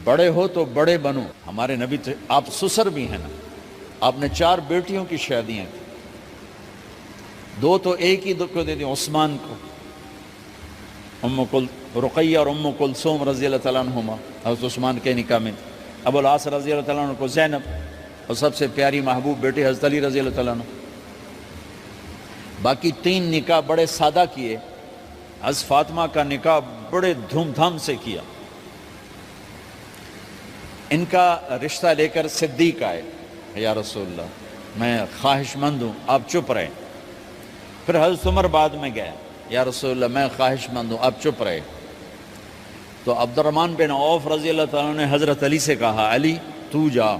بڑے ہو تو بڑے بنو. ہمارے نبی تو آپ سسر بھی ہیں نا, آپ نے 4 بیٹیوں کی شادیاں کی, 2 تو ایک ہی کو دے دی عثمان کو, رقیہ اور ام کلثوم رضی اللہ تعالیٰ عنہما حضرت عثمان کے نکاح میں, ابو العاص رضی اللہ تعالیٰ عنہ کو زینب, اور سب سے پیاری محبوب بیٹی حضرت علی رضی اللہ تعالیٰ عنہ. باقی 3 نکاح بڑے سادہ کیے. حضرت فاطمہ کا نکاح بڑے دھوم دھام سے کیا. ان کا رشتہ لے کر صدیق آئے, یا رسول اللہ میں خواہش مند ہوں, آپ چپ رہے. پھر حضرت عمر بعد میں گئے, یا رسول اللہ میں خواہش مند ہوں, آپ چپ رہے. تو عبد الرحمن بن عوف رضی اللہ تعالیٰ نے حضرت علی سے کہا, علی تو جا,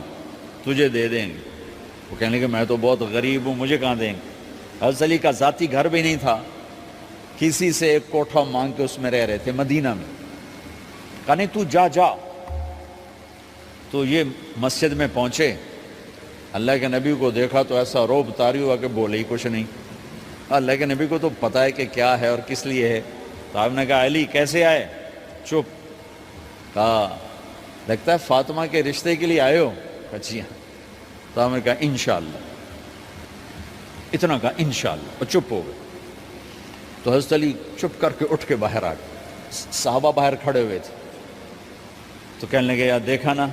تجھے دے دیں گے. وہ کہنے لگے میں تو بہت غریب ہوں, مجھے کہاں دیں گے. حضرت علی کا ذاتی گھر بھی نہیں تھا, کسی سے ایک کوٹھا مانگ کے اس میں رہ رہے تھے مدینہ میں. کہا نہیں تو جا جا. تو یہ مسجد میں پہنچے, اللہ کے نبی کو دیکھا تو ایسا روب طاری ہوا کہ بولے ہی کچھ نہیں. اللہ کے نبی کو تو پتہ ہے کہ کیا ہے اور کس لیے ہے. تو آپ نے کہا علی کیسے آئے؟ چپ. کہا لگتا ہے فاطمہ کے رشتے کے لیے آئے ہو. کہا جی ہاں. تو آپ نے کہا انشاءاللہ, اتنا کہا انشاءاللہ, اور چپ ہو گئے. تو حضرت علی چپ کر کے اٹھ کے باہر آ گئے. صحابہ باہر کھڑے ہوئے تھے. تو کہنے لگے یار دیکھا نا,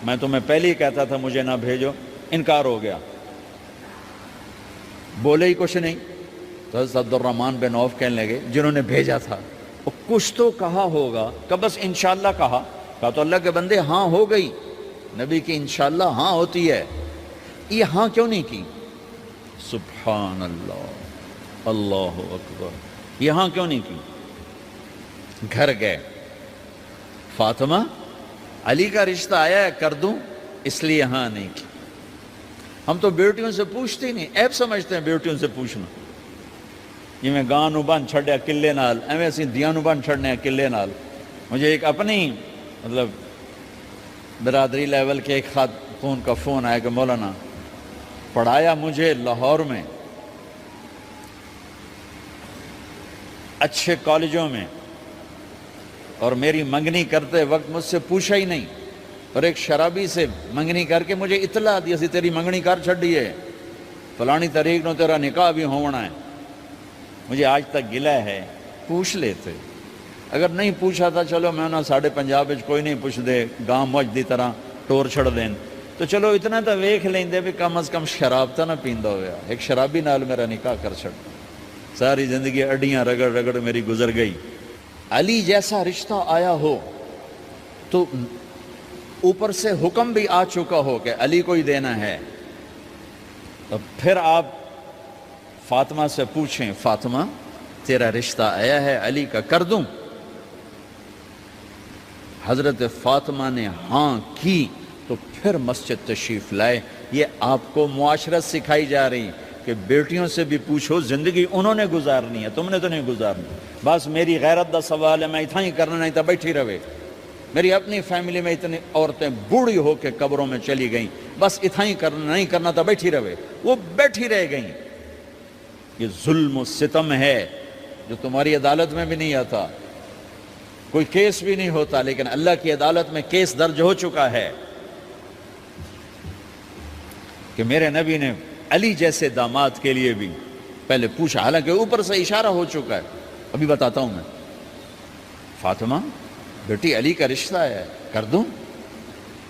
میں تمہیں پہلے ہی کہتا تھا مجھے نہ بھیجو, انکار ہو گیا, بولے ہی کچھ نہیں. تو حضرت عبد الرحمن بن عوف کہنے لگے جنہوں نے بھیجا تھا, وہ کچھ تو کہا ہوگا, کہ بس انشاءاللہ کہا. کہا تو اللہ کے بندے ہاں ہو گئی, نبی کی انشاءاللہ ہاں ہوتی ہے, یہ ہاں کیوں نہیں کی؟ سبحان اللہ, اللہ اکبر, یہ ہاں کیوں نہیں کی؟ گھر گئے, فاطمہ علی کا رشتہ آیا ہے کر دوں, اس لیے ہاں نہیں کی. ہم تو بیٹیوں سے پوچھتے ہی نہیں, عیب سمجھتے ہیں بیٹیوں سے پوچھنا. یہ میں گاں نو بن چھڑیا قلعے نال, ایویں اسی دیاں نو بن چھڑنے قلعے نال. مجھے ایک اپنی مطلب برادری لیول کے ایک خاتون کا فون آیا کہ مولانا پڑھایا مجھے لاہور میں اچھے کالجوں میں, اور میری منگنی کرتے وقت مجھ سے پوچھا ہی نہیں, اور ایک شرابی سے منگنی کر کے مجھے اطلاع دی سی تیری منگنی کر چھڑی ہے, فلانی تاریخ نو تیرا نکاح بھی ہونا ہے. مجھے آج تک گلہ ہے, پوچھ لیتے. اگر نہیں پوچھا تھا چلو میں نہ ساڑھے پنجاب کوئی نہیں پوچھ دے, گاں موج دی طرح ٹور چھڑ دیں, تو چلو اتنا تو ویکھ لیں دے بھی کم از کم شراب تو نہ پیندا ہویا. ایک شرابی نال میرا نکاح کر چھڑ, ساری زندگی اڈیاں رگڑ رگڑ میری گزر گئی. علی جیسا رشتہ آیا ہو تو اوپر سے حکم بھی آ چکا ہو کہ علی کو ہی دینا ہے, تو پھر آپ فاطمہ سے پوچھیں فاطمہ تیرا رشتہ آیا ہے علی کا, کر دوں؟ حضرت فاطمہ نے ہاں کی تو پھر مسجد تشریف لائے. یہ آپ کو معاشرت سکھائی جا رہی کہ بیٹیوں سے بھی پوچھو, زندگی انہوں نے گزارنی ہے, تم نے تو نہیں گزارنی. بس میری غیرت دا سوال ہے, میں اتنا ہی کرنا نہیں تو بیٹھی رہے. میری اپنی فیملی میں اتنی عورتیں بوڑھی ہو کے قبروں میں چلی گئیں, بس اتنا ہی کرنا نہیں کرنا تو بیٹھی رہے. وہ بیٹھی رہ گئیں. یہ ظلم و ستم ہے جو تمہاری عدالت میں بھی نہیں آتا, کوئی کیس بھی نہیں ہوتا, لیکن اللہ کی عدالت میں کیس درج ہو چکا ہے کہ میرے نبی نے علی جیسے داماد کے لیے بھی پہلے پوچھا, حالانکہ اوپر سے اشارہ ہو چکا ہے. ابھی بتاتا ہوں میں. فاطمہ بیٹی علی کا رشتہ ہے, کر دوں؟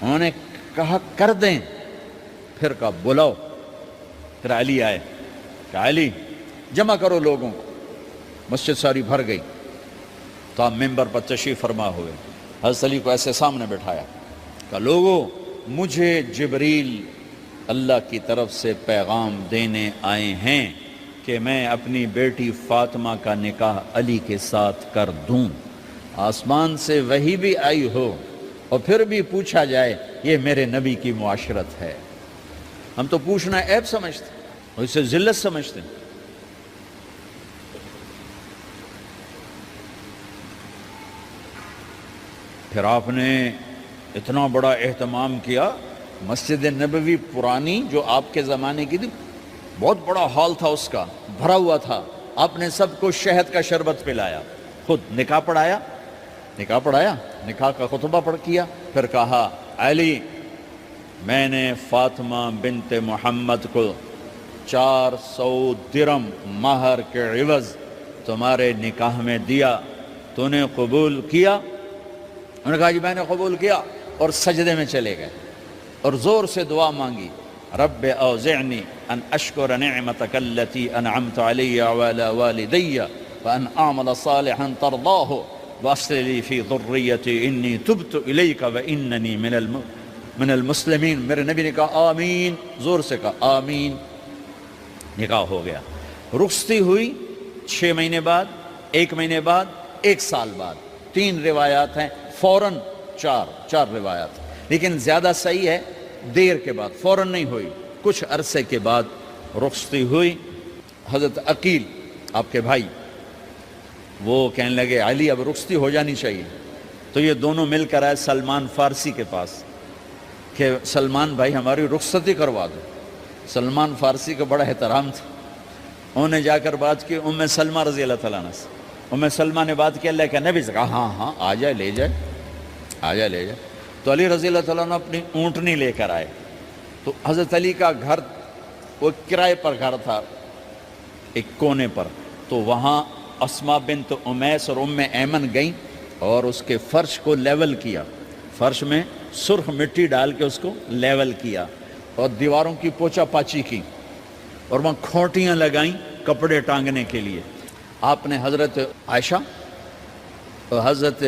انہوں نے کہا کر دیں. پھر کہا بلاؤ. پھر علی آئے, کہا علی جمع کرو لوگوں کو. مسجد ساری بھر گئی. تو آپ ممبر پر تشریف فرما ہوئے. حضرت علی کو ایسے سامنے بٹھایا, کہا لوگو مجھے جبریل اللہ کی طرف سے پیغام دینے آئے ہیں کہ میں اپنی بیٹی فاطمہ کا نکاح علی کے ساتھ کر دوں. آسمان سے وحی بھی آئی ہو اور پھر بھی پوچھا جائے, یہ میرے نبی کی معاشرت ہے. ہم تو پوچھنا عیب سمجھتے اور اسے ذلت سمجھتے ہیں. پھر آپ نے اتنا بڑا اہتمام کیا. مسجد نبوی پرانی جو آپ کے زمانے کی تھی, بہت بڑا ہال تھا, اس کا بھرا ہوا تھا. آپ نے سب کو شہد کا شربت پلایا, خود نکاح پڑھایا. نکاح کا خطبہ پڑھ کیا، پھر کہا علی میں نے فاطمہ بنت محمد کو 400 درم مہر کے عوض تمہارے نکاح میں دیا، تو نے قبول کیا؟ انہوں نے کہا جی میں نے قبول کیا، اور سجدے میں چلے گئے اور زور سے دعا مانگی، رب اوزعنی ان اشکر نعمتک التی انعمت علی وعلی والدی وان اعمل صالحا ترضاہ واصلح لی فی ذریتی انی تبت الیک واننی من المسلمین۔ میرے نبی نے کہا آمین، زور سے کہا آمین، نکاح ہو گیا۔ رخصتی ہوئی 6 مہینے بعد، 1 مہینے بعد، 1 سال بعد، 3 روایات ہیں، فوراً 4 روایات، لیکن زیادہ صحیح ہے دیر کے بعد، فوراً نہیں ہوئی، کچھ عرصے کے بعد رخصتی ہوئی۔ حضرت عقیل آپ کے بھائی وہ کہنے لگے علی اب رخصتی ہو جانی چاہیے، تو یہ دونوں مل کر آئے سلمان فارسی کے پاس کہ سلمان بھائی ہماری رخصتی کروا دو۔ سلمان فارسی کا بڑا احترام تھا، انہوں نے جا کر بات کی ام سلمہ رضی اللہ تعالیٰ عنہ سے۔ ام سلمہ نے بات کی اللہ کے نبی سے، کہا ہاں آ جائے لے جائے، آ جائے لے جائے۔ تو علی رضی اللہ تعالیٰ عنہ اپنی اونٹنی لے کر آئے، تو حضرت علی کا گھر وہ کرائے پر گھر تھا ایک کونے پر، تو وہاں اسماء بنت امیس اور ام ایمن گئیں اور اس کے فرش کو لیول کیا، فرش میں سرخ مٹی ڈال کے اس کو لیول کیا اور دیواروں کی پوچا پاچی کی اور وہاں کھوٹیاں لگائیں کپڑے ٹانگنے کے لیے۔ آپ نے حضرت عائشہ اور حضرت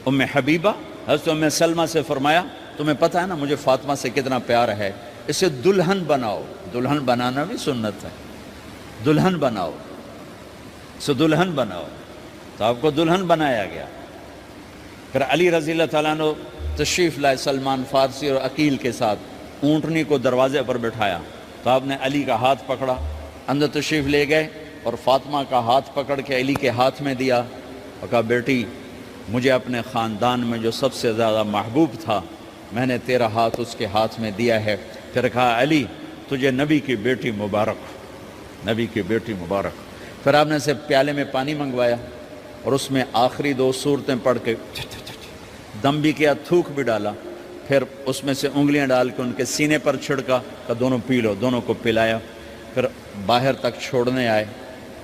ام حبیبہ، حضرت ام سلمہ سے فرمایا تمہیں پتہ ہے نا مجھے فاطمہ سے کتنا پیار ہے، اسے دلہن بناؤ۔ دلہن بنانا بھی سنت ہے، دلہن بناؤ، اسے دلہن بناؤ، تو آپ کو دلہن بنایا گیا۔ پھر علی رضی اللہ تعالیٰ عنہ تشریف لائے سلمان فارسی اور عقیل کے ساتھ، اونٹنی کو دروازے پر بٹھایا، تو آپ نے علی کا ہاتھ پکڑا، اندر تشریف لے گئے اور فاطمہ کا ہاتھ پکڑ کے علی کے ہاتھ میں دیا اور کہا بیٹی مجھے اپنے خاندان میں جو سب سے زیادہ محبوب تھا میں نے تیرا ہاتھ اس کے ہاتھ میں دیا ہے۔ پھر کہا علی تجھے نبی کی بیٹی مبارک، نبی کی بیٹی مبارک۔ پھر آپ نے اسے پیالے میں پانی منگوایا اور اس میں آخری 2 سورتیں پڑھ کے دم بھی کیا، تھوک بھی ڈالا، پھر اس میں سے انگلیاں ڈال کے ان کے سینے پر چھڑکا کہ دونوں پی لو، دونوں کو پلایا۔ پھر باہر تک چھوڑنے آئے،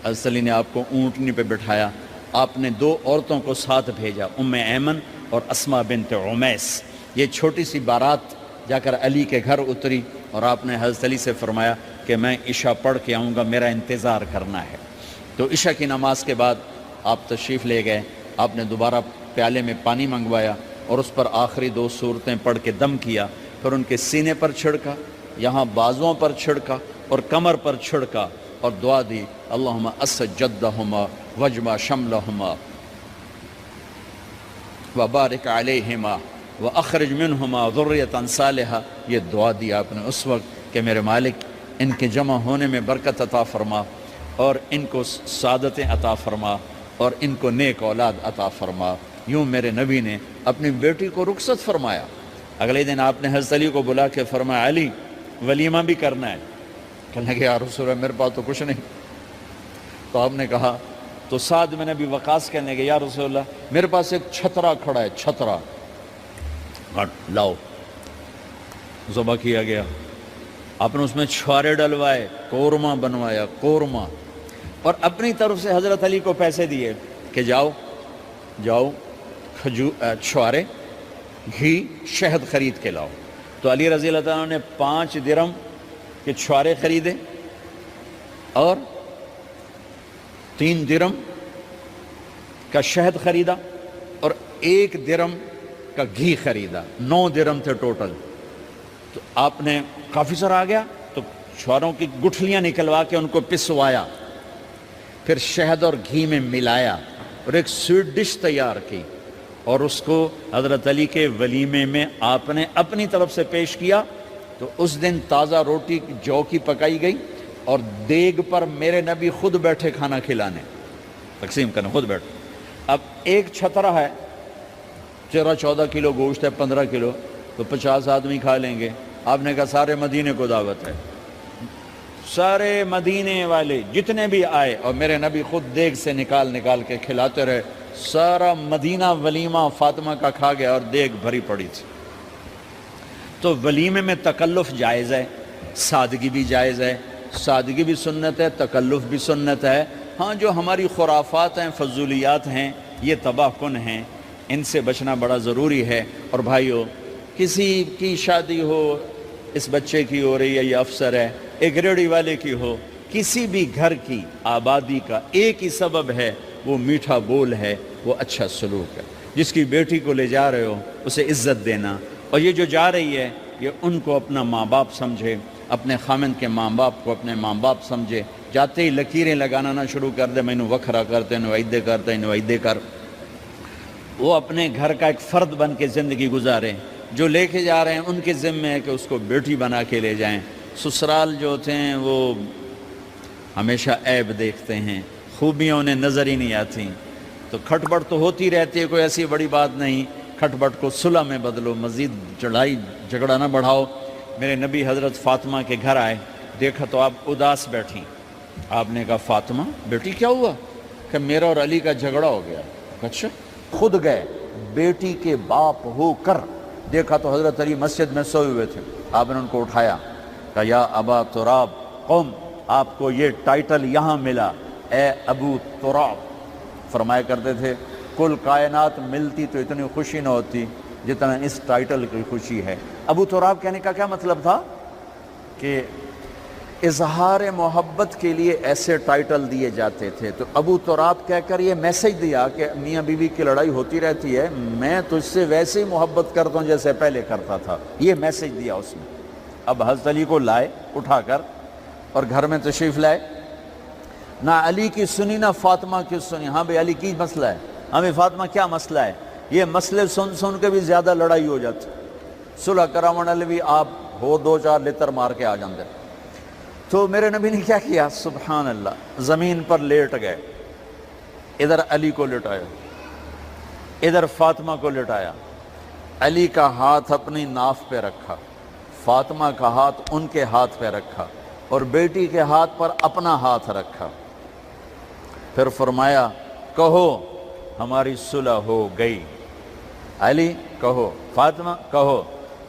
حضرت علی نے آپ کو اونٹنی پہ بٹھایا، آپ نے 2 عورتوں کو ساتھ بھیجا، ام ایمن اور اسماء بنت عمیس۔ یہ چھوٹی سی بارات جا کر علی کے گھر اتری اور آپ نے حضرت علی سے فرمایا کہ میں عشاء پڑھ کے آؤں گا، میرا انتظار کرنا ہے۔ تو عشاء کی نماز کے بعد آپ تشریف لے گئے، آپ نے دوبارہ پیالے میں پانی منگوایا اور اس پر آخری 2 سورتیں پڑھ کے دم کیا، پھر ان کے سینے پر چھڑکا، یہاں بازوؤں پر چھڑکا اور کمر پر چھڑکا اور دعا دی اللہم اسد جدہما وجمع شملہما وبارک علیہما واخرج منہما ذریۃ صالحہ۔ یہ دعا دی آپ نے اس وقت کہ میرے مالک ان کے جمع ہونے میں برکت عطا فرما اور ان کو سعادتیں عطا فرما اور ان کو نیک اولاد عطا فرما۔ یوں میرے نبی نے اپنی بیٹی کو رخصت فرمایا۔ اگلے دن آپ نے حضرت علی کو بلا کے فرمایا علی ولیمہ بھی کرنا ہے۔ کہنے لگے یا رسول اللہ میرے پاس تو کچھ نہیں۔ تو آپ نے کہا، تو سعد بن ابی وقاص کہنے لگے یا رسول اللہ میرے پاس ایک چھترا کھڑا ہے، چھترا لاؤ۔ ذبح کیا گیا، آپ نے اس میں چھوارے ڈلوائے، قورمہ بنوایا، قورمہ، اور اپنی طرف سے حضرت علی کو پیسے دیے کہ جاؤ چھوارے، گھی، شہد خرید کے لاؤ۔ تو علی رضی اللہ تعالیٰ نے 5 درم کے چھوارے خریدے اور 3 درم کا شہد خریدا اور 1 درم کا گھی خریدا، 9 درم تھے ٹوٹل۔ تو آپ نے کافی سارا آ گیا تو چھواروں کی گٹھلیاں نکلوا کے ان کو پسوایا، پھر شہد اور گھی میں ملایا اور ایک سویٹ ڈش تیار کی اور اس کو حضرت علی کے ولیمے میں آپ نے اپنی طرف سے پیش کیا۔ تو اس دن تازہ روٹی جو کی پکائی گئی اور دیگ پر میرے نبی خود بیٹھے کھانا کھلانے، تقسیم کرنے، خود بیٹھے۔ اب ایک چھترا ہے، 13-14 کلو گوشت ہے، 15 کلو، تو 50 آدمی کھا لیں گے۔ آپ نے کہا سارے مدینے کو دعوت ہے، سارے مدینے والے جتنے بھی آئے، اور میرے نبی خود دیگ سے نکال کے کھلاتے رہے، سارا مدینہ ولیمہ فاطمہ کا کھا گیا اور دیگ بھری پڑی تھی۔ تو ولیمے میں تکلف جائز ہے، سادگی بھی جائز ہے، سادگی بھی سنت ہے، تکلف بھی سنت ہے۔ ہاں جو ہماری خرافات ہیں، فضولیات ہیں، یہ تباہ کن ہیں، ان سے بچنا بڑا ضروری ہے۔ اور بھائیو، کسی کی شادی ہو، اس بچے کی ہو رہی ہے، یہ افسر ہے، ایک ریڑھی والے کی ہو، کسی بھی گھر کی آبادی کا ایک ہی سبب ہے، وہ میٹھا بول ہے، وہ اچھا سلوک ہے۔ جس کی بیٹی کو لے جا رہے ہو اسے عزت دینا، اور یہ جو جا رہی ہے یہ ان کو اپنا ماں باپ سمجھے، اپنے خامند کے ماں باپ کو اپنے ماں باپ سمجھے۔ جاتے ہی لکیریں لگانا نہ شروع کر دے، مینوں وکھرا کرتے نوائدے کرتے نوائدے کر۔ وہ اپنے گھر کا ایک فرد بن کے زندگی گزاریں۔ جو لے کے جا رہے ہیں ان کے ذمہ ہے کہ اس کو بیٹی بنا کے لے جائیں۔ سسرال جو ہوتے ہیں وہ ہمیشہ عیب دیکھتے ہیں، خوبیاں انہیں نظر ہی نہیں آتی۔ تو کھٹ بٹ تو ہوتی رہتی ہے، کوئی ایسی بڑی بات نہیں۔ کھٹ بٹ کو صلح میں بدلو، مزید لڑائی جھگڑا نہ بڑھاؤ۔ میرے نبی حضرت فاطمہ کے گھر آئے، دیکھا تو آپ اداس بیٹھی۔ آپ نے کہا فاطمہ بیٹی کیا ہوا؟ کہ میرا اور علی کا جھگڑا ہو گیا۔ اچھا؟ خود گئے بیٹی کے باپ ہو کر، دیکھا تو حضرت علی مسجد میں سوئے ہوئے تھے۔ آپ نے ان کو اٹھایا، کہا یا ابا تراب قم، آپ کو یہ ٹائٹل یہاں ملا، اے ابو تراب۔ فرمایا کرتے تھے کل کائنات ملتی تو اتنی خوشی نہ ہوتی جتنا اس ٹائٹل کی خوشی ہے۔ ابو تراب کہنے کا کیا مطلب تھا؟ کہ اظہار محبت کے لیے ایسے ٹائٹل دیے جاتے تھے۔ تو ابو تراب کہہ کر یہ میسج دیا کہ میاں بیوی کی لڑائی ہوتی رہتی ہے، میں تجھ سے ویسے ہی محبت کرتا ہوں جیسے پہلے کرتا تھا۔ یہ میسج دیا اس نے۔ اب حضرت علی کو لائے اٹھا کر اور گھر میں تشریف لائے۔ نہ علی کی سنی نہ فاطمہ کی سنی۔ ہاں بھئی علی کی مسئلہ ہے، ہمیں فاطمہ کیا مسئلہ ہے؟ یہ مسئلے سن کے بھی زیادہ لڑائی ہو جاتی۔ صلح کراون والے بھی آپ ہو دو چار لتر مار کے آ جاندے۔ تو میرے نبی نے کیا کیا؟ سبحان اللہ، زمین پر لیٹ گئے، ادھر علی کو لٹایا، ادھر فاطمہ کو لٹایا۔ علی کا ہاتھ اپنی ناف پہ رکھا، فاطمہ کا ہاتھ ان کے ہاتھ پہ رکھا، اور بیٹی کے ہاتھ پر اپنا ہاتھ رکھا۔ پھر فرمایا کہو ہماری صلح ہو گئی۔ علی کہو، فاطمہ کہو۔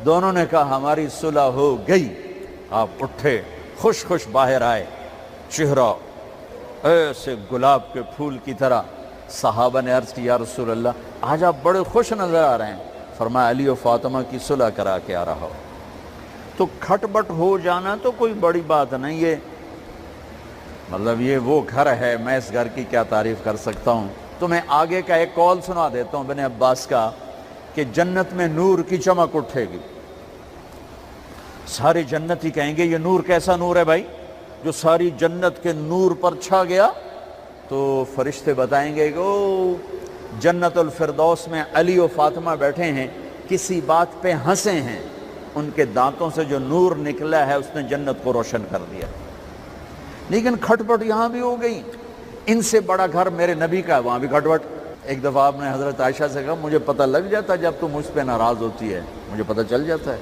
دونوں نے کہا ہماری صلح ہو گئی۔ آپ اٹھے، خوش خوش باہر آئے، چہرہ ایسے گلاب کے پھول کی طرح۔ صحابہ نے عرض کی یا رسول اللہ آج آپ بڑے خوش نظر آ رہے ہیں۔ فرمایا علی و فاطمہ کی صلح کرا کے آ رہا ہو۔ تو کھٹ بٹ ہو جانا تو کوئی بڑی بات نہیں ہے، مطلب یہ وہ گھر ہے، میں اس گھر کی کیا تعریف کر سکتا ہوں۔ تو میں آگے کا ایک قول سنا دیتا ہوں ابن عباس کا، کہ جنت میں نور کی چمک اٹھے گی۔ سارے جنتی کہیں گے یہ نور کیسا نور ہے بھائی جو ساری جنت کے نور پر چھا گیا؟ تو فرشتے بتائیں گے کہ او جنت الفردوس میں علی و فاطمہ بیٹھے ہیں، کسی بات پہ ہنسے ہیں، ان کے دانتوں سے جو نور نکلا ہے اس نے جنت کو روشن کر دیا۔ لیکن کھٹ پٹ یہاں بھی ہو گئی۔ ان سے بڑا گھر میرے نبی کا ہے، وہاں بھی کھٹ پٹ۔ ایک دفعہ آپ نے حضرت عائشہ سے کہا مجھے پتہ لگ جاتا جب تو مجھ پہ ناراض ہوتی ہے، مجھے پتہ چل جاتا ہے۔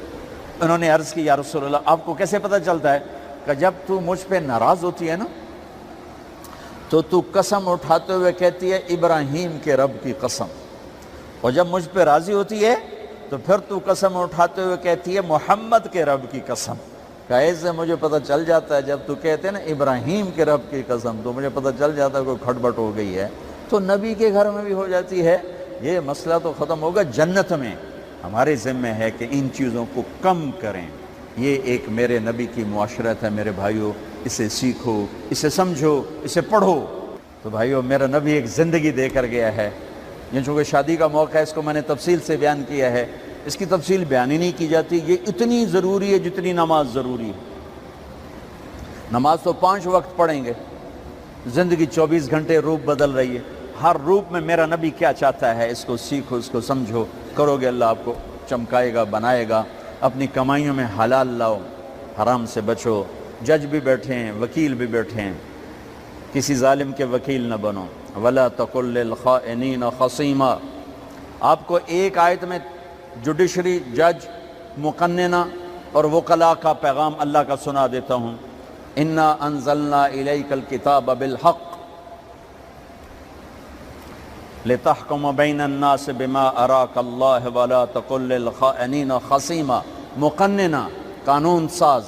انہوں نے عرض کی یا رسول اللہ آپ کو کیسے پتہ چلتا ہے؟ کہ جب تو مجھ پہ ناراض ہوتی ہے نا تو قسم اٹھاتے ہوئے کہتی ہے ابراہیم کے رب کی قسم، اور جب مجھ پہ راضی ہوتی ہے تو پھر تو قسم اٹھاتے ہوئے کہتی ہے محمد کے رب کی قسم۔ کہ ایسے مجھے پتہ چل جاتا ہے جب تو کہتے ہیں نا ابراہیم کے رب کی قسم، تو مجھے پتہ چل جاتا ہے کوئی کھٹ بٹ ہو گئی ہے۔ تو نبی کے گھر میں بھی ہو جاتی ہے، یہ مسئلہ تو ختم ہوگا۔ جنت میں ہمارے ذمہ ہے کہ ان چیزوں کو کم کریں۔ یہ ایک میرے نبی کی معاشرت ہے میرے بھائیوں، اسے سیکھو، اسے سمجھو، اسے پڑھو۔ تو بھائیوں میرا نبی ایک زندگی دے کر گیا ہے، یہ چونکہ شادی کا موقع ہے اس کو میں نے تفصیل سے بیان کیا ہے، اس کی تفصیل بیان ہی نہیں کی جاتی۔ یہ اتنی ضروری ہے جتنی نماز ضروری ہے۔ نماز تو 5 وقت پڑھیں گے، زندگی 24 گھنٹے روپ بدل رہی ہے، ہر روپ میں میرا نبی کیا چاہتا ہے اس کو سیکھو، اس کو سمجھو، کرو گے اللہ آپ کو چمکائے گا، بنائے گا۔ اپنی کمائیوں میں حلال لاؤ، حرام سے بچو۔ جج بھی بیٹھے ہیں، وکیل بھی بیٹھے ہیں، کسی ظالم کے وکیل نہ بنو۔ وَلَا تَقُلْ لِلْخَائِنِينَ خَصِيمًا۔ آپ کو ایک آیت میں جوڈیشری، جج، مقننہ اور وکلاء کا پیغام اللہ کا سنا دیتا ہوں۔ إِنَّا أَنزَلْنَا إِلَيْكَ الْكِتَابَ بِالْحَقِّ۔ لتحکم بین الناس بما اراک اللہ ولا تقل للخائنین خصیما، مقننہ قانون ساز،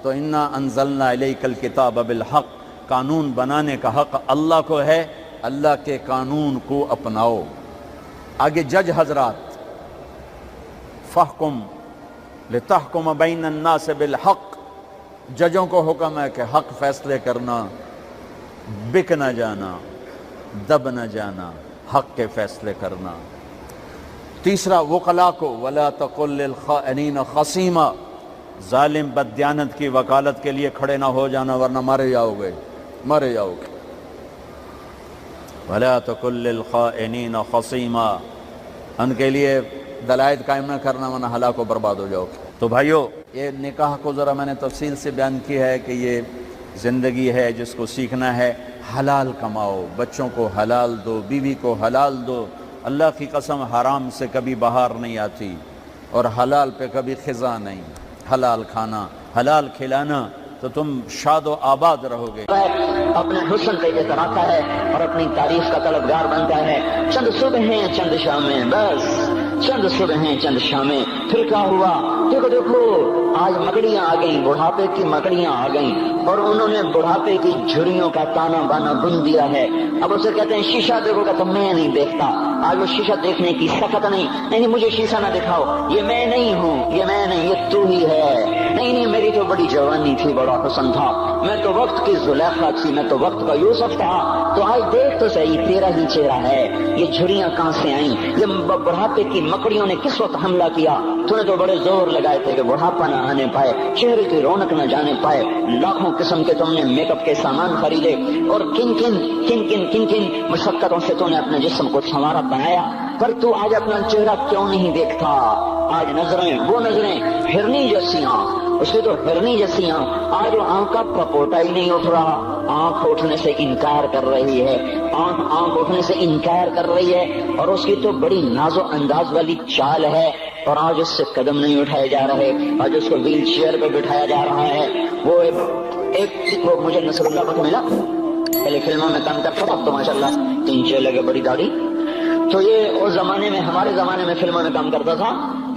تو انا انزلنا الیک الکتاب بالحق، قانون بنانے کا حق اللہ کو ہے، اللہ کے قانون کو اپناؤ۔ آگے جج حضرات، فحکم لتحکم بین الناس بالحق، ججوں کو حکم ہے کہ حق فیصلے کرنا، بک نہ جانا، دب نہ جانا، حق کے فیصلے کرنا۔ تیسرا وکلاء کو ولا تقل للخائنین خصیما، ظالم بددیانت کی وکالت کے لیے کھڑے نہ ہو جانا ورنہ مارے جاؤ گے، مارے جاؤ گے۔ ولا تقل للخائنین خصیما، ان کے لیے دلائل قائم نہ کرنا ورنہ ہلاک و برباد ہو جاؤ گے۔ تو بھائیو، یہ نکاح کو ذرا میں نے تفصیل سے بیان کی ہے کہ یہ زندگی ہے جس کو سیکھنا ہے۔ حلال کماؤ، بچوں کو حلال دو، بیوی کو حلال دو۔ اللہ کی قسم حرام سے کبھی بہار نہیں آتی اور حلال پہ کبھی خزاں نہیں۔ حلال کھانا، حلال کھلانا تو تم شاد و آباد رہو گے۔ اپنے حسن پہ اتراتا ہے اور اپنی تعریف کا طلبگار بنتا ہے۔ چند صبح ہیں چند شامیں، بس چند صبح ہیں چند شامیں، پھر کیا ہوا؟ دیکھو دیکھو، آج مکڑیاں آ گئیں، بڑھاپے کی مکڑیاں آ گئیں اور انہوں نے بڑھاپے کی جھریوں کا تانا بانا بن دیا ہے۔ اب اسے کہتے ہیں شیشہ دیکھو گا تو میں نہیں دیکھتا۔ آج وہ شیشہ دیکھنے کی سخت نہیں مجھے شیشہ نہ دکھاؤ، یہ میں نہیں ہوں، یہ میں نہیں، یہ تو ہی ہے۔ نہیں میری تو بڑی جوانی تھی، بڑا حسن تھا، میں تو وقت کی زلیخا تھی، میں تو وقت کا یوسف تھا۔ تو آج دیکھ تو صحیح، تیرا ہی چہرہ ہے۔ یہ جھریاں کہاں سے آئیں؟ یہ بڑھاپے کی مکڑیوں نے کس وقت حملہ کیا؟ تو نے تو بڑے زور لگائے تھے کہ بڑھاپا نہ آنے پائے، چہرے کی رونق نہ جانے پائے۔ لاکھوں قسم کے تم نے میک اپ کے سامان خریدے اور کن کن مشقتوں سے تو نے اپنے جسم کو سنوارا بنایا، پر تو آج اپنا چہرہ کیوں نہیں دیکھتا؟ آج نظریں، وہ نظریں ہرنی جیسیاں، اسے تو ہرنی جیسیاں، آج وہ آنکھ کا پپوٹا ہی نہیں اٹھ رہا، آنکھ اٹھنے سے انکار کر رہی ہے، آنکھ اٹھنے سے انکار کر رہی ہے، اور اس کی تو بڑی ناز و انداز والی چال ہے، اور آج اس سے قدم نہیں اٹھائے جا رہے، آج اس کو ویل چیئر پہ بٹھایا جا رہا ہے۔ وہ ایک مجھے نصر اللہ کو ملا، پہلے فلموں میں کام کرتا تھا، تو ماشاء اللہ 3 لگے بڑی داڑھی، تو یہ اس زمانے میں، ہمارے زمانے میں فلموں میں کام کرتا تھا،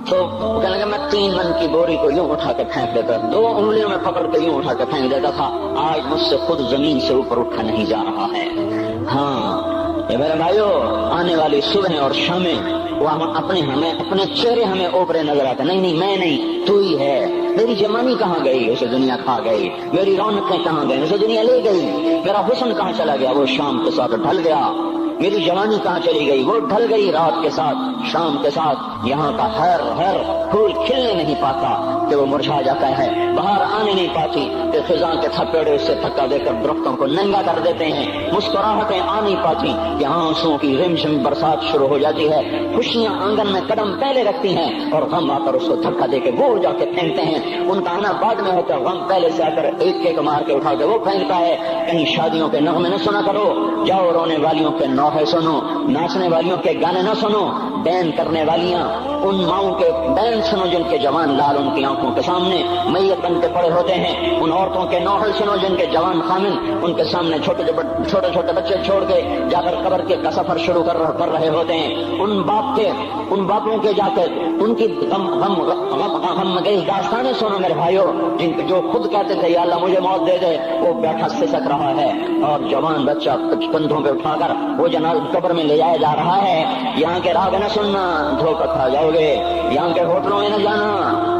تو کہنے لگا میں 3 من کی بوری کو یوں اٹھا کے پھینک دیتا، 2 انگلیوں میں پکڑ کے یوں اٹھا کے پھینک دیتا تھا، آج مجھ سے خود زمین سے اوپر اٹھا نہیں جا رہا ہے۔ ہاں یہ میرے بھائیو، آنے والی صبح اور شامیں وہ ہمیں اپنے چہرے ہمیں اوپرے نظر آتے، نہیں میں نہیں، تو ہی ہے۔ میری جوانی کہاں گئی؟ اسے دنیا کھا گئی۔ میری رونقیں کہاں گئی؟ اسے دنیا لے گئی۔ میرا حسن کہاں چلا گیا؟ وہ شام کے ساتھ ڈھل گیا۔ میری جوانی کہاں چلی گئی؟ وہ ڈھل گئی رات کے ساتھ، شام کے ساتھ۔ یہاں کا ہر پھول کھلنے نہیں پاتا کہ وہ مرجھا جاتا ہے، باہر آنے نہیں پاتی کہ خزاں کے تھپیڑے اس سے دھکا دے کر درختوں کو ننگا کر دیتے ہیں، مسکراہٹیں آ نہیں پاتی کہ آنسوؤں کی رمجم برسات شروع ہو جاتی ہے، خوشیاں آنگن میں قدم پہلے رکھتی ہیں اور غم آ کر اس کو دھکا دے کے وہ جا کے پھینکتے ہیں۔ ان کا آنا بعد میں ہوتا ہے، غم پہلے سے آ کر ایک مار کے اٹھا کے وہ پھینکتا ہے۔ کہیں شادیوں کے نغمے نہ سنا کرو، جاؤ رونے والیوں کے نوحے سنو، ناچنے والیوں کے گانے نہ سنو، بین کرنے والیاں ان ماؤں کے بین سنو جن کے جوان لال ان کی آنکھوں کے سامنے میت بن کے پڑے ہوتے ہیں، ان عورتوں کے نوحے سنو جن کے جوان خامن ان کے سامنے چھوٹے چھوٹے بچے چھوڑ کے جا کر قبر کے کا سفر شروع کر رہے ہوتے ہیں، ان باپوں کے جا کر ان کی غم گئی داستانیں سنو میرے بھائیو، جو خود کہتے تھے یا اللہ مجھے موت دے دے، وہ بیٹھا سسک رہا ہے اور جوان بچہ کندھوں پہ اٹھا کر وہ جناب قبر میں لے جایا جا رہا ہے۔ یہاں کے راگ نہ سننا، دھوکہ کھا جاؤ گے، یہاں کے ہوٹلوں میں نہ جانا،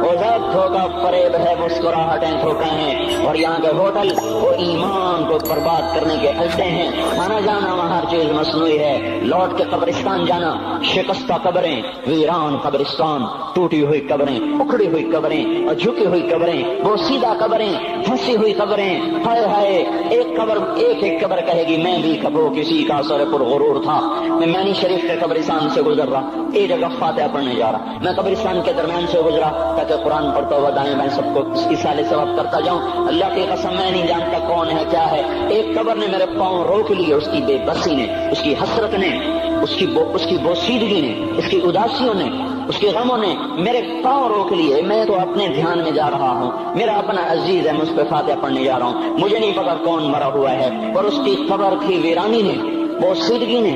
وہ سب دھوکہ فریب ہے، مسکراہٹیں دھوکہ ہیں، اور یہاں کے ہوٹل وہ ایمان کو برباد کرنے کے اڈے ہیں۔ آنا جانا وہاں ہر چیز مصنوعی ہے، لوٹ کے قبرستان جانا، شکستہ قبریں، ویران قبرستان، ٹوٹی ہوئی قبریں، اکھڑی ہوئی قبریں اور جھکی ہوئی قبریں، وہ سیدھا قبریں، پھنسی ہوئی قبریں، ہائے ہائے، ایک قبر کہے گی میں بھی کبو کسی کا سر پر غرور تھا۔ میں مینی شریف کے قبرستان سے گزر رہا، ایک جگہ فاتحہ پڑھنے جا رہا، میں قبرستان کے درمیان سے گزرا تاکہ قرآن پڑھتا ہوا دائیں بائیں سب کو اصالے ثواب کرتا جاؤں۔ اللہ کی قسم میں نہیں جانتا کون ہے کیا ہے، ایک قبر نے میرے پاؤں روک لیے، اس کی بے بسی نے، اس کی حسرت نے، اس کی بوسیدگی نے، اس کی اداسیوں نے، اس کے غموں نے میرے پاؤں روک لیے۔ میں تو اپنے دھیان میں جا رہا ہوں، میرا اپنا عزیز ہے، میں اس پہ فاتحہ پڑھنے جا رہا ہوں، مجھے نہیں پتا کون مرا ہوا ہے، اور اس کی قبر کی ویرانی نے، بوسیدگی نے،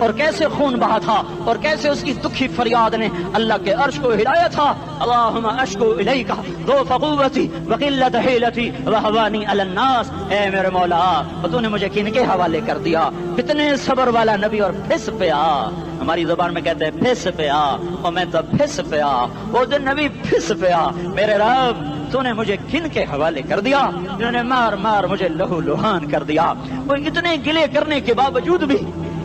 اور کیسے خون بہا تھا اور کیسے اس کی دکھی فریاد نے اللہ کے عرش کو ہلایا تھا. اللہم اشکو الیک ضعف قوتی وقلت حیلتی وہوانی علی الناس. اے میرے مولا تو نے مجھے کن کے حوالے کر دیا. کتنے صبر والا نبی اور پھس پیا. ہماری زبان میں کہتے ہیں پھس پیا اور میں تو پھس پیا. وہ دن نبی پھس پیا. میرے رب تو نے مجھے کن کے حوالے کر دیا جنہوں نے مار مار مجھے لہو لہان کر دیا. وہ اتنے گلے کرنے کے باوجود بھی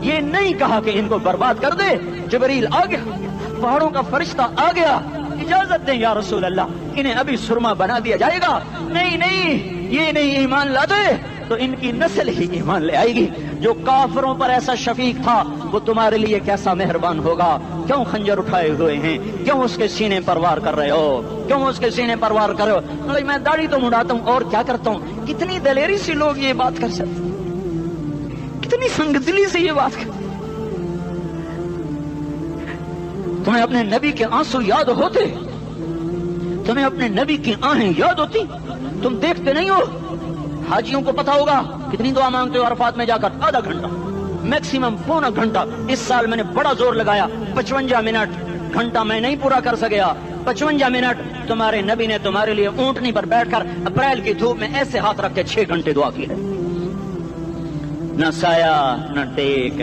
یہ نہیں کہا کہ ان کو برباد کر دے. جبریل آ گیا, پہاڑوں کا فرشتہ آ گیا, اجازت دیں یا رسول اللہ, انہیں ابھی سرما بنا دیا جائے گا. نہیں نہیں, یہ نہیں ایمان لاتے تو ان کی نسل ہی ایمان لے آئے گی. جو کافروں پر ایسا شفیق تھا وہ تمہارے لیے کیسا مہربان ہوگا. کیوں خنجر اٹھائے ہوئے ہیں, کیوں اس کے سینے پر وار کر رہے ہو, کیوں اس کے سینے پر وار کر رہے ہو. میں داڑھی تو مڑاتا ہوں اور کیا کرتا ہوں. کتنی دلیری سے لوگ یہ بات کر سکتے, کتنی سنگدلی سے یہ بات کر. تمہیں اپنے نبی کے آنسو یاد ہوتے, تمہیں اپنے نبی کی آہیں یاد ہوتی. تم دیکھتے نہیں ہو. حاجیوں کو پتا ہوگا کتنی دعا مانگتے ہو عرفات میں جا کر. آدھا گھنٹہ, میکسیمم پونا گھنٹہ. اس سال میں نے بڑا زور لگایا, 55 منٹ. گھنٹہ میں نہیں پورا کر سکیا. 55 منٹ تمہارے نبی نے تمہارے لیے اونٹنی پر بیٹھ کر اپریل کی دھوپ میں ایسے ہاتھ رکھ کے 6 گھنٹے دعا کی ہے. نہ سایہ نہ ٹیک,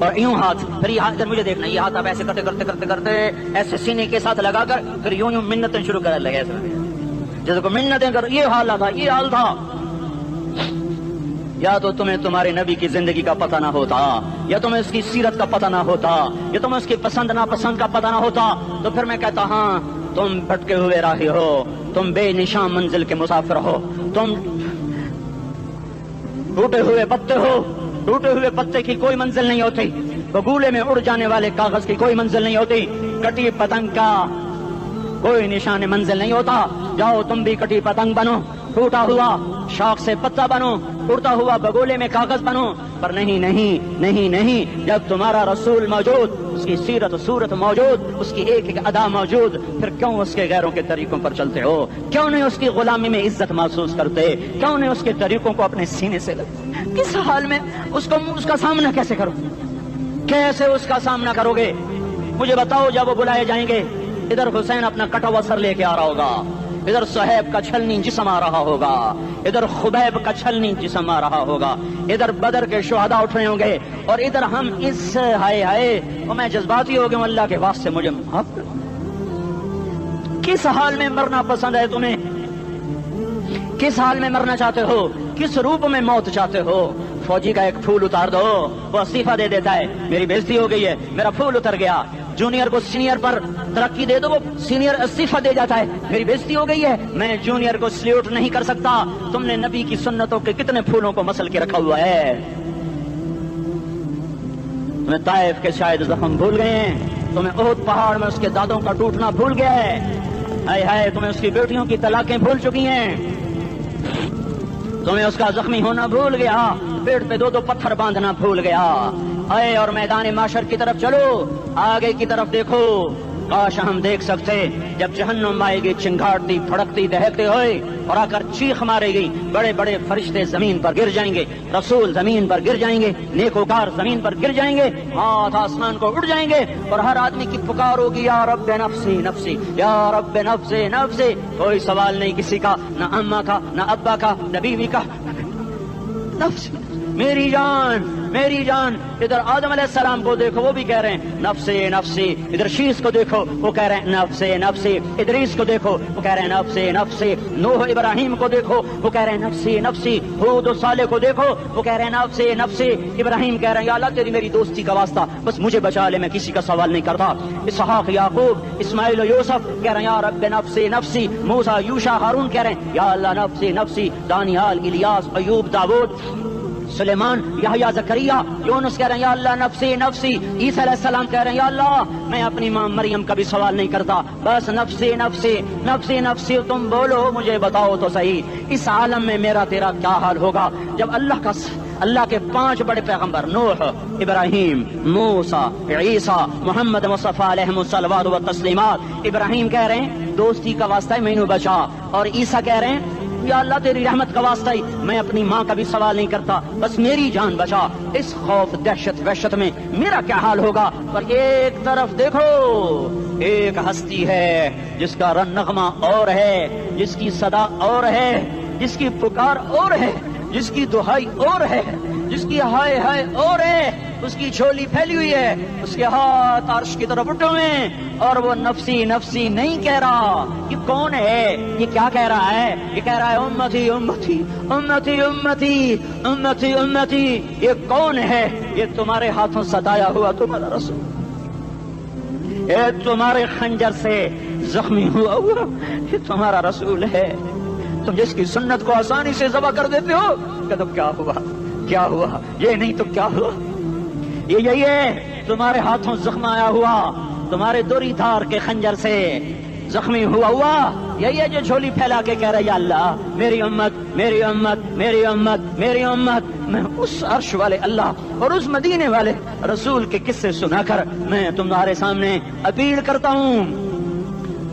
اور یوں ہاتھ. پھر یہ ہاتھ مجھے دیکھنا, یہ ہاتھ آپ ایسے کرتے کرتے کرتے کرتے ایسے سینے کے ساتھ لگا کر پھر یوں یوں منتیں شروع کر لگے جیسے کو منتیں کر. یہ حال تھا, یہ حال تھا. یا تو تمہیں تمہارے نبی کی زندگی کا پتہ نہ ہوتا, یا تمہیں اس کی سیرت کا پتہ نہ ہوتا, یا تمہیں اس کی پسند ناپسند کا پتہ نہ ہوتا. تو پھر میں کہتا ہاں تم بھٹکے ہوئے راہی ہو, تم بے نشان منزل کے مسافر ہو, تم ٹوٹے ہوئے پتے ہو. ٹوٹے ہوئے پتے کی کوئی منزل نہیں ہوتی, بگولے میں اڑ جانے والے کاغذ کی کوئی منزل نہیں ہوتی, کٹی پتنگ کا کوئی نشان منزل نہیں ہوتا. جاؤ تم بھی کٹی پتنگ بنو, ٹوٹا ہوا شاخ سے پتا بنو, اڑتا ہوا بگولے میں کاغذ بنو. پر نہیں نہیں نہیں نہیں, جب تمہارا رسول موجود, اس کی سیرت و صورت موجود, اس کی ایک ایک ادا موجود, پھر کیوں اس کے غیروں کے طریقوں پر چلتے ہو؟ کیوں نہیں اس کی غلامی میں عزت محسوس کرتے؟ کیوں نہیں اس کے طریقوں کو اپنے سینے سے لگتے؟ کس حال میں اس کا سامنا کیسے کرو, کیسے اس کا سامنا کرو گے؟ مجھے بتاؤ. جب وہ بلائے جائیں گے, ادھر حسین اپنا کٹا ہوا سر لے کے آ رہا ہوگا, ادھر صہیب کا چھلنی جسم آ رہا ہوگا, ادھر خبیب کا چھلنی جسم آ رہا ہوگا, ادھر بدر کے شہداء اٹھ رہے ہوں گے, اور ادھر ہم اس ہائے ہائے اور میں جذباتی ہو گیا ہوں, اللہ کے واسطے مجھے معاف کر. کس حال میں مرنا پسند ہے تمہیں؟ کس حال میں مرنا چاہتے ہو؟ کس روپ میں موت چاہتے ہو؟ فوجی کا ایک پھول اتار دو, وہ استعفیٰ دے دیتا ہے, میری بےزتی ہو گئی ہے, میرا پھول اتر گیا. جونیئر کو سینئر پر ترقی دے دو, وہ سینئر استعفیٰ دے جاتا ہے, میری بےزتی ہو گئی ہے, میں جونیئر کو سلیوٹ نہیں کر سکتا. تم نے نبی کی سنتوں کے کتنے پھولوں کو مسل کے رکھا ہوا ہے. تمہیں طائف کے شاید زخم بھول گئے ہیں, تمہیں احد پہاڑ میں اس کے دادوں کا ٹوٹنا بھول گیا ہے, ہائے ہائے تمہیں اس کی بیٹیوں کی طلاقیں بھول چکی ہیں, تمہیں اس کا زخمی ہونا بھول گیا, پیٹ پہ 2 پتھر باندھنا بھول گیا. آئے اور میدان معاشر کی طرف چلو, آگے کی طرف دیکھو. کاش ہم دیکھ سکتے جب جہنم آئے گی چنگھاڑتی پھڑکتی دہکتے ہوئے اور آ کر چیخ مارے گی, بڑے بڑے فرشتے زمین پر گر جائیں گے, رسول زمین پر گر جائیں گے, نیکوکار زمین پر گر جائیں گے, ہاتھ آسمان کو اڑ جائیں گے, اور ہر آدمی کی پکار ہوگی یا رب نفسی نفسی, یا رب نفسی نفسی. کوئی سوال نہیں کسی کا, نہ اماں کا, نہ ابا کا, نہ بیوی کا. نفس میری جان میری جان. ادھر آدم علیہ السلام کو دیکھو, وہ بھی کہہ رہے ہیں نفسی نفسی. ادھر شیس کو دیکھو, وہ کہہ رہے ہیں نفسی نفسی. ادریس کو دیکھو, وہ کہہ رہے ہیں نفسی نفسی. نوح ابراہیم کو دیکھو, وہ کہہ رہے ہیں نفسی نفسی. ہود و صالح کو دیکھو, وہ کہہ رہے ہیں نفسی نفسی. ابراہیم کہہ رہے ہیں یا اللہ تیری میری دوستی کا واسطہ, بس مجھے بچا لے, میں کسی کا سوال نہیں کرتا. اسحاق یعقوب اسماعیل و یوسف کہہ رہے ہیں یا رب نفسی نفسی. موسیٰ یوشع ہارون کہہ رہے ہیں یا اللہ نفسی نفسی. دانیال الیاس ایوب داؤد سلیمان یحییٰ زکریا یونس کہہ رہے ہیں یا اللہ نفسی نفسی. عیسیٰ علیہ السلام کہہ رہے ہیں یا اللہ میں اپنی ماں مریم کا بھی سوال نہیں کرتا, بس نفسی نفسی نفسی نفسی. تم بولو, مجھے بتاؤ تو صحیح, اس عالم میں میرا تیرا کیا حال ہوگا جب اللہ کے 5 بڑے پیغمبر نوح, ابراہیم, موسیٰ, عیسیٰ, محمد مصطفیٰ علیہ الصلوات و تسلیمات. ابراہیم کہہ رہے ہیں دوستی کا واسطہ ہے مینو بچا, اور عیسیٰ کہہ رہے ہیں یا اللہ تیری رحمت کا واسطہ ہی میں اپنی ماں کا بھی سوال نہیں کرتا، بس میری جان بچا۔ اس خوف دہشت وحشت میں میرا کیا حال ہوگا؟ پر ایک طرف دیکھو، ایک ہستی ہے جس کا رن نغمہ اور ہے، جس کی صدا اور ہے، جس کی پکار اور ہے، جس کی دہائی اور ہے، جس کی ہائے ہائے اور ہے، اس کی جھولی پھیلی ہوئی ہے، اس کے ہاتھ عرش کی طرف اٹھے ہوئے ہیں، اور وہ نفسی نفسی نہیں کہہ رہا۔ یہ کون ہے؟ یہ کیا کہہ رہا ہے؟ یہ کہہ رہا ہے امتی امتی امتی امتی امتی امتی۔ یہ کون ہے؟ یہ تمہارے ہاتھوں ستایا ہوا تمہارا رسول، یہ تمہارے خنجر سے زخمی ہوا یہ تمہارا رسول ہے، تم جس کی سنت کو آسانی سے ذبح کر دیتے ہو۔ کہ تو کیا ہوا؟ کیا ہوا؟ یہ نہیں تو کیا ہوا؟ یہ یہی ہے تمہارے ہاتھوں زخم آیا ہوا، تمہارے دوری دھار کے خنجر سے زخمی ہوا یہی ہے جو جھولی پھیلا کے کہہ رہا ہے یا اللہ میری امت میری امت میری امت میری امت۔ میں اس عرش والے اللہ اور اس مدینے والے رسول کے قصے سنا کر میں تمہارے سامنے اپیل کرتا ہوں،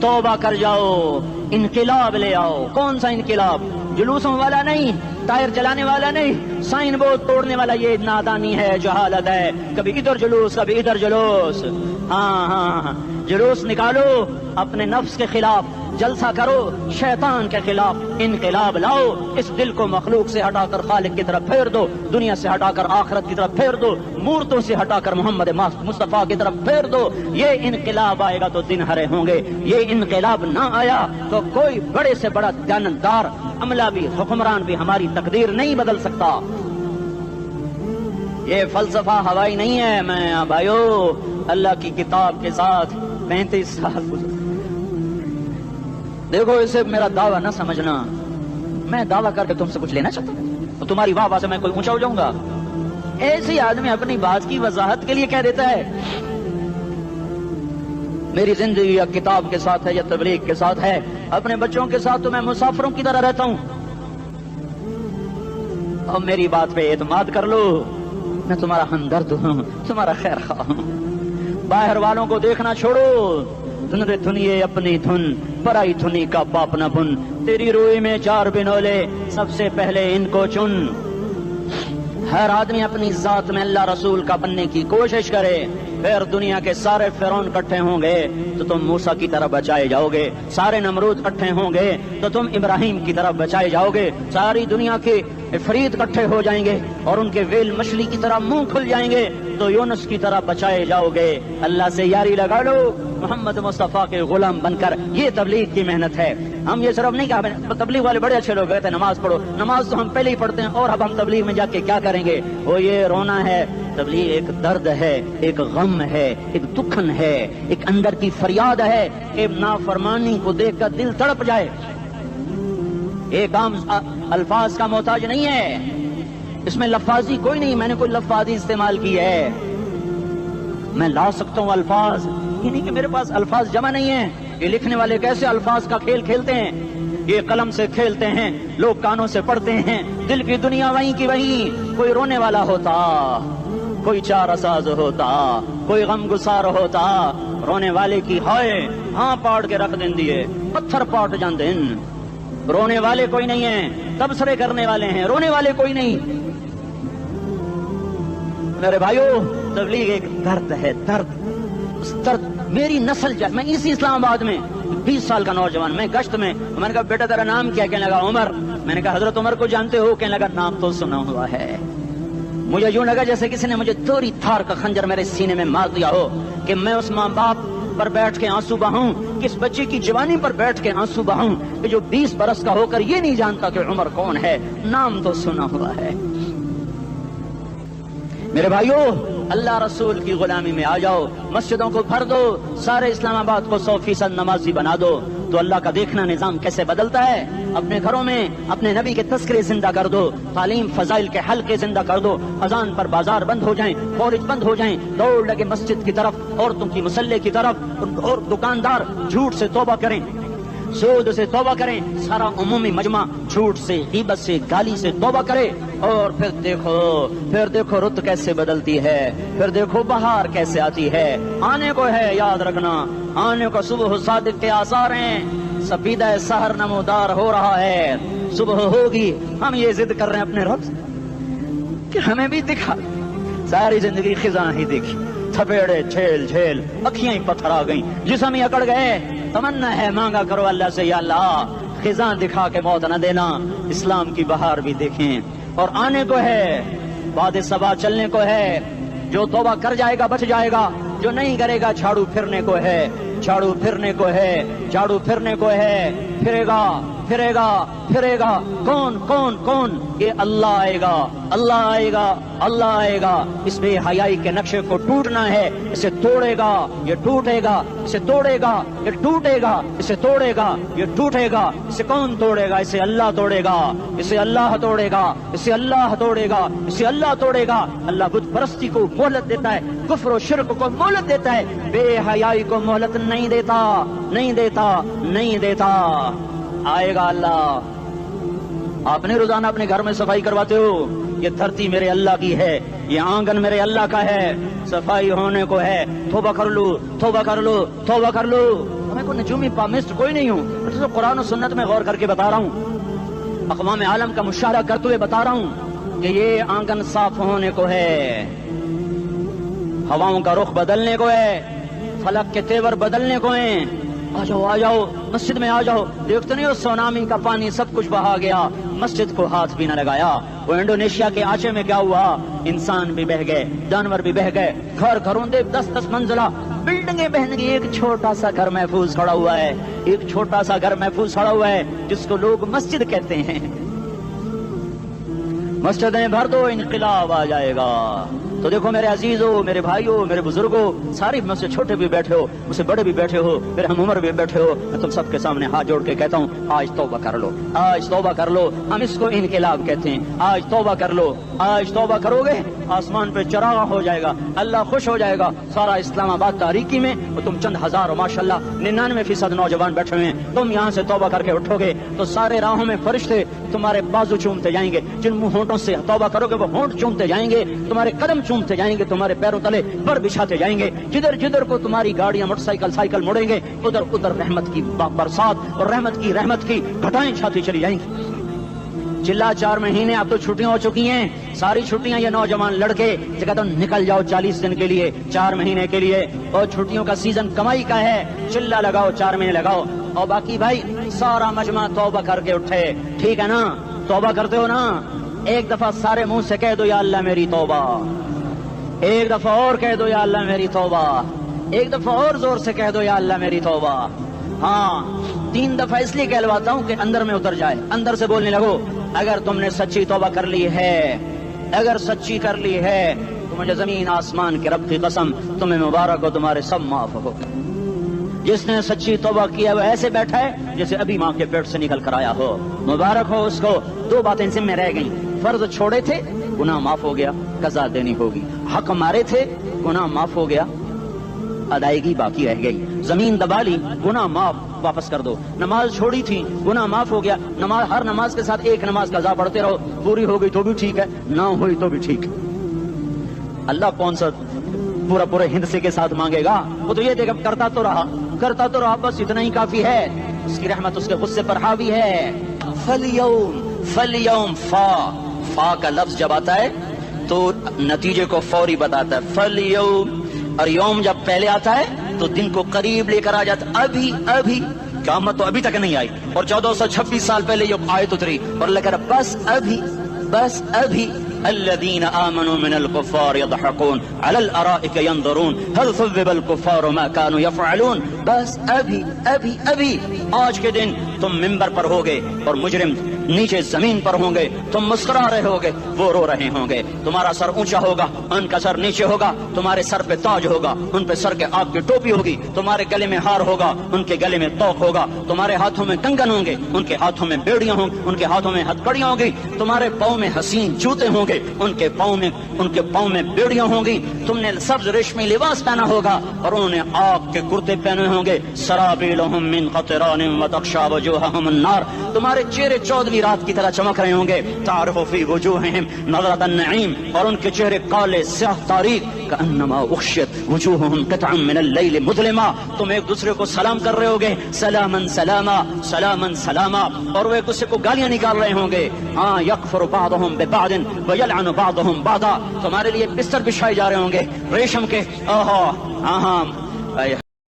توبہ کر جاؤ، انقلاب لے آؤ۔ کون سا انقلاب؟ جلوسوں والا نہیں، ٹائر چلانے والا نہیں، سائن بورڈ توڑنے والا، یہ نادانی ہے، جہالت ہے۔ کبھی ادھر جلوس کبھی ادھر جلوس۔ ہاں جلوس نکالو اپنے نفس کے خلاف، جلسہ کرو شیطان کے خلاف، انقلاب لاؤ۔ اس دل کو مخلوق سے ہٹا کر خالق کی طرف پھیر دو، دنیا سے ہٹا کر آخرت کی طرف پھیر دو، مورتوں سے ہٹا کر محمد مصطفیٰ کی طرف پھیر دو۔ یہ انقلاب آئے گا تو دن ہرے ہوں گے، یہ انقلاب نہ آیا تو کوئی بڑے سے بڑا جاندار عملہ بھی حکمران بھی ہماری تقدیر نہیں بدل سکتا۔ یہ فلسفہ ہوائی نہیں ہے۔ میں بھائیو اللہ کی کتاب کے ساتھ 35 سال دیکھو، اسے میرا دعویٰ نہ سمجھنا، میں دعویٰ کر کے تم سے کچھ لینا چاہتا ہوں تو تمہاری واہ واہ سے میں کوئی اونچا ہو جاؤں گا؟ ایسے آدمی اپنی بات کی وضاحت کے لیے کہہ دیتا ہے میری زندگی یا کتاب کے ساتھ ہے یا تبلیغ کے ساتھ ہے، اپنے بچوں کے ساتھ تو میں مسافروں کی طرح رہتا ہوں، اور میری بات پہ اعتماد کر لو، میں تمہارا ہمدرد ہوں، تمہارا خیر خواہ ہوں۔ باہر والوں کو دیکھنا چھوڑو، دھن رے دھنیے اپنی دھن، پرائی دھنی کا باپ نہ بن، تیری روئی میں 4 بنولے، سب سے پہلے ان کو چن۔ ہر آدمی اپنی ذات میں اللہ رسول کا بننے کی کوشش کرے، پھر دنیا کے سارے فرعون اکٹھے ہوں گے تو تم موسیٰ کی طرف بچائے جاؤ گے، سارے نمرود اکٹھے ہوں گے تو تم ابراہیم کی طرف بچائے جاؤ گے، ساری دنیا کے عفریت اکٹھے ہو جائیں گے اور ان کے ویل مچھلی کی طرح منہ کھل جائیں گے تو یونس کی طرح بچائے جاؤ گے۔ اللہ سے یاری لگا لو، محمد مصطفیٰ کے غلام بن کر۔ یہ تبلیغ کی محنت ہے۔ ہم یہ صرف نہیں کہا تبلیغ والے بڑے اچھے لوگ کہتے ہیں نماز پڑھو، نماز تو ہم پہلے ہی پڑھتے ہیں، اور اب ہم تبلیغ میں جا کے کیا کریں گے؟ وہ یہ رونا ہے۔ تبلیغ ایک درد ہے، ایک غم ہے، ایک دکھن ہے، ایک اندر کی فریاد ہے کہ نافرمانی کو دیکھ کر دل تڑپ جائے۔ ایک عام الفاظ کا محتاج نہیں ہے، اس میں لفاظی کوئی نہیں، میں نے کوئی لفاظی استعمال کی ہے، میں لا سکتا ہوں الفاظ، یہ نہیں کہ میرے پاس الفاظ جمع نہیں ہیں۔ یہ لکھنے والے کیسے الفاظ کا کھیل کھیلتے ہیں، یہ قلم سے کھیلتے ہیں، لوگ کانوں سے پڑھتے ہیں، دل کی دنیا وہیں کی وہیں۔ کوئی رونے والا ہوتا، کوئی چارہ ساز ہوتا، کوئی غم گسار ہوتا، رونے والے کی ہائے ہاں پاڑ کے رکھ دیں دیے، پتھر پاٹ جان دیں۔ رونے والے کوئی نہیں ہیں، تبصرے کرنے والے ہیں، رونے والے کوئی نہیں۔ میرے بھائیو تبلیغ ایک درد ہے، درد، اس درد میری نسل میں اسی اسلام آباد میں 20 سال کا نوجوان، میں گشت میں نے کہا بیٹا تیرا نام کیا؟ کہنے لگا عمر۔ میں نے کہا حضرت عمر کو جانتے ہو؟ کہنے لگا نام تو سنا ہوا ہے۔ مجھے یوں لگا جیسے کسی نے مجھے دوری تھار کا خنجر میرے سینے میں مار دیا ہو کہ میں اس ماں باپ پر بیٹھ کے آنسو بہاؤں، کس بچے کی جوانی پر بیٹھ کے آنسو بہاؤں کہ جو 20 برس کا ہو کر یہ نہیں جانتا کہ عمر کون ہے، نام تو سنا ہوا ہے۔ میرے بھائیو اللہ رسول کی غلامی میں آ جاؤ، مسجدوں کو بھر دو، سارے اسلام آباد کو 100% نمازی بنا دو، تو اللہ کا دیکھنا نظام کیسے بدلتا ہے۔ اپنے گھروں میں اپنے نبی کے تذکرے زندہ کر دو، تعلیم فضائل کے حلقے زندہ کر دو، اذان پر بازار بند ہو جائیں، فورج بند ہو جائیں، دوڑ لگے مسجد کی طرف، عورتوں کی مصلے کی طرف، اور دکاندار جھوٹ سے توبہ کریں، سود سے توبہ کریں، سارا عمومی مجمع جھوٹ سے، غیبت سے، گالی سے توبہ کرے، اور پھر دیکھو رت کیسے بدلتی ہے، پھر دیکھو بہار کیسے آتی ہے۔ آنے کو ہے، یاد رکھنا، آنے کو صبح صادق کے آثار ہیں، سپیدہ سحر نمودار ہو رہا ہے، صبح ہوگی ہم یہ ضد کر رہے ہیں اپنے رب سے کہ ہمیں بھی دکھا. ساری زندگی خزاں ہی دیکھی, تھپیڑے جھیل جھیل, اکھیاں ہی پتھر آ گئیں, جسم ہی اکڑ گئے. تمنا ہے مانگا کرو اللہ سے, یا اللہ خزاں دکھا کے موت نہ دینا, اسلام کی بہار بھی دیکھیں. اور آنے کو ہے, بعد صبا چلنے کو ہے. جو توبہ کر جائے گا بچ جائے گا, جو نہیں کرے گا جھاڑو پھرنے کو ہے, جھاڑو پھرنے کو ہے, جھاڑو پھرنے کو ہے. پھرے گا پھرے گا پھرے گا. کون کون کون؟ یہ اللہ آئے گا, اللہ آئے گا, اللہ آئے گا. اس بے حیائی کے نقشے کو ٹوٹنا ہے, اسے توڑے گا یہ ٹوٹے گا, اسے توڑے گا یہ ٹوٹے گا, اسے توڑے گا یہ ٹوٹے گا. اسے کون توڑے گا؟ اسے اللہ توڑے گا, اسے اللہ توڑے گا, اسے اللہ توڑے گا, اسے اللہ توڑے گا. اللہ بت پرستی کو مہلت دیتا ہے, کفر و شرک کو مہلت دیتا ہے, بے حیائی کو مہلت نہیں دیتا, نہیں دیتا, نہیں دیتا. آئے گا اللہ. آپ نے روزانہ اپنے گھر میں صفائی کرواتے ہو, یہ دھرتی میرے اللہ کی ہے, یہ آنگن میرے اللہ کا ہے, صفائی ہونے کو ہے. توبہ کر لو, توبہ کر لو, توبہ کر لو. میں کوئی نجومی پامسٹ کوئی نہیں ہوں, تو قرآن و سنت میں غور کر کے بتا رہا ہوں, اقوام عالم کا مشاہدہ کرتے ہوئے بتا رہا ہوں کہ یہ آنگن صاف ہونے کو ہے, ہواؤں کا رخ بدلنے کو ہے, فلک کے تیور بدلنے کو ہیں. آ جاؤ آ جاؤ, مسجد میں آ جاؤ. دیکھتے نہیں ہو سونامی کا پانی سب کچھ بہا گیا, مسجد کو ہاتھ بھی نہ لگایا. وہ انڈونیشیا کے آچے میں کیا ہوا؟ انسان بھی بہ گئے, جانور بھی بہ گئے, گھر گھروں دے 10-10 منزلہ بلڈنگیں بہن گئی. ایک چھوٹا سا گھر محفوظ کھڑا ہوا ہے, ایک چھوٹا سا گھر محفوظ کھڑا ہوا ہے جس کو لوگ مسجد کہتے ہیں. مسجدیں بھر دو, انقلاب آ جائے گا. تو دیکھو میرے عزیزو, میرے بھائیو, میرے بزرگوں, ساری مجھ سے چھوٹے بھی بیٹھے ہو, مجھ سے بڑے بھی بیٹھے ہو, میرے ہم عمر بھی بیٹھے ہو, میں تم سب کے سامنے ہاتھ جوڑ کے کہتا ہوں, آج توبہ کر لو, آج توبہ کر لو. ہم اس کو انقلاب کہتے ہیں. آج توبہ کر لو, آج توبہ کرو گے آسمان پہ چراغ ہو جائے گا, اللہ خوش ہو جائے گا. سارا اسلام آباد تاریکی میں تم چند ہزار و ماشاءاللہ 99% نوجوان بیٹھے ہوئے ہیں. تم یہاں سے توبہ کر کے اٹھو گے تو سارے راہوں میں فرشتے تمہارے بازو چومتے جائیں گے. جن منہ ہونٹوں سے توبہ کرو گے وہ ہونٹ چومتے جائیں گے, تمہارے قدم چومتے جائیں گے, تمہارے پیروں تلے پر بچھاتے جائیں گے. جدھر جدھر کو تمہاری گاڑیاں موٹر سائیکل سائیکل مڑیں گے, ادھر ادھر رحمت کی برسات اور رحمت کی گھٹائیں چھاتی چلی جائیں گی. چلا 4 مہینے اب تو چھٹیاں ہو چکی ہیں, ساری چھٹیاں یہ نوجوان لڑکے کہتے ہیں نکل جاؤ 40 دن کے لیے, 4 مہینے کے لیے, اور چھٹیوں کا سیزن کمائی کا ہے, چلا لگاؤ 4 مہینے لگاؤ. اور باقی بھائی سارا مجمع توبہ کر کے اٹھے, ٹھیک ہے نا؟ توبہ کرتے ہو نا؟ ایک دفعہ سارے منہ سے کہہ دو یا اللہ میری توبہ, ایک دفعہ اور کہہ دو یا اللہ میری توبہ, ایک دفعہ اور زور سے کہہ دو یا اللہ میری توبہ. ہاں 3 دفعہ اس لیے کہلواتا ہوں کہ اندر میں اتر جائے, اندر سے بولنے لگو. اگر تم نے سچی توبہ کر لی ہے, اگر سچی کر لی ہے تو مجھے زمین آسمان کے رب کی قسم تمہیں مبارک ہو, تمہارے سب معاف ہو. جس نے سچی توبہ کیا وہ ایسے بیٹھا ہے جیسے ابھی ماں کے پیٹ سے نکل کر آیا ہو, مبارک ہو اس کو. 2 باتیں ذمہ رہ گئیں, فرض چھوڑے تھے گناہ معاف ہو گیا, قضا دینی ہوگی. حق مارے تھے گناہ معاف ہو گیا, ادائیگی باقی رہ گئی. زمین دبا لی گناہ معاف, واپس کر دو. نماز چھوڑی تھی گناہ معاف ہو گیا, نماز ہر نماز کے ساتھ ایک نماز قضا پڑھتے رہو, پوری ہو گئی تو بھی ٹھیک ہے, نہ ہوئی تو بھی ٹھیک. اللہ کون سا پورے ہندسے کے ساتھ مانگے گا؟ وہ تو یہ دیکھ کرتا تو رہا, بس اتنا ہی کافی ہے. اس کی رحمت اس کے غصے پر حاوی ہے. فلیوم فا کا لفظ جب آتا ہے تو نتیجے کو فوری بتاتا ہے. فلیوم, اور یوم جب پہلے آتا ہے تو دن کو قریب لے کر آ جاتا. ابھی قیامت تو ابھی تک نہیں آئی, اور 1426 سال پہلے یہ آیت اتری, اور لے کر بس ابھی الذين آمنوا من الكفار يضحكون على الارائك ينظرون هل ثوب الكفار ما كانوا يفعلون. بس ابھی آج کے دن تم منبر پر ہوگے اور مجرم نیچے زمین پر ہوں گے, تم مسکرا رہے ہوگے, وہ رو رہے ہوں گے. تمہارا سر اونچا ہوگا, ان کا سر نیچے ہوگا. تمہارے سر پہ تاج ہوگا, ان پہ سر کے آپ کی ٹوپی ہوگی. تمہارے گلے میں ہار ہوگا, ان کے گلے میں توق ہوگا. تمہارے ہاتھوں میں کنگن ہوں گے, ان کے ہاتھوں میں بیڑیاں ہوں گی, ان کے ہاتھوں میں ہتھکڑیاں ہوں گی. تمہارے پاؤں میں حسین جوتے ہوں گے, ان کے پاؤں میں بیڑیاں ہوں گی. تم نے سبز ریشمی لباس پہنا ہوگا اور انہوں نے آگ کے کرتے پہنے ہوں گے. سرابیلہم من قطران وتغشی وجوہہم النار. تمہارے چہرے 14 چاندنی رات کی طرح چمک رہے ہوں گے. تعرف فی وجوہہم نظرۃ النعیم, اور ان کے چہرے کالے سیاہ تاریک, کأنما اغشیت وجوہہم قطعا من اللیل مظلما, تم ایک دوسرے کو سلام کر رہے ہوگے, سلاما سلاما سلاما سلاما, اور وہ ایک دوسرے کو گالیاں نکال رہے ہوں گے. ہاں یکفر بعضہم ببعض ویلعن بعضہم بعضا, تمہارے لیے بستر بچھائے جا رہے ہوں گے ریشم کے. ہاں